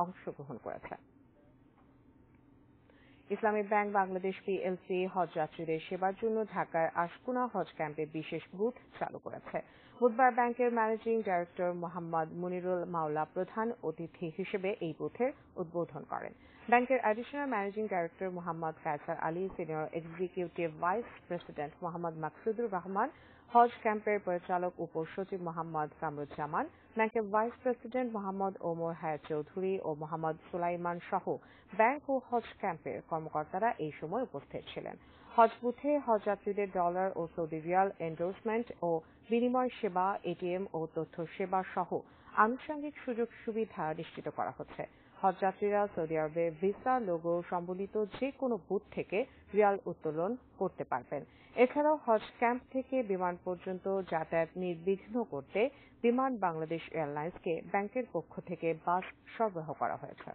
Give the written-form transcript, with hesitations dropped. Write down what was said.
অংশগ্রহণ করেছে। ইসলামী bank Bangladesh PLC হজ যাত্রীদের সেবার জন্য ঢাকার আশকুনা হজ ক্যাম্পে বিশেষ বুথ চালু করেছে। বুধবার ব্যাংকের ম্যানেজিং ডাইরেক্টর মোহাম্মদ মুনিরুল মাওলা প্রধান অতিথি হিসেবে এই বুথের উদ্বোধন করেন। ব্যাংকের additional managing director Mohammad Kaiser Ali, senior executive vice president Mohammad Maksudur Rahman, হজ ক্যাম্পের পরিচালক উপসচিব মোহাম্মদ কামরুজ্জামান, ব্যাংকের ভাইস প্রেসিডেন্ট মোহাম্মদ ওমর হায়াত চৌধুরী ও মোহাম্মদ সুলাইমান সহ ব্যাংক ও হজ ক্যাম্পের কর্মকর্তারা এই সময় উপস্থিত ছিলেন। হজ বুথে হজ যাত্রীদের ডলার ও সৌদি রিয়াল এন্ডোর্সমেন্ট ও বিনিময় সেবা, এটিএম ও তথ্য সেবা সহ আনুষঙ্গিক সুযোগ সুবিধা নিশ্চিত করা হচ্ছে। হজ যাত্রীরা সৌদি আরবে ভিসা লোগো সম্বলিত যে কোনো বুথ থেকে রিয়াল উত্তোলন করতে পারবেন। এছাড়াও হজ ক্যাম্প থেকে বিমান পর্যন্ত যাতায়াত নির্বিঘ্ন করতে বিমান বাংলাদেশ এয়ারলাইন্সকে ব্যাংকের পক্ষ থেকে বাস সরবরাহ করা হয়েছে।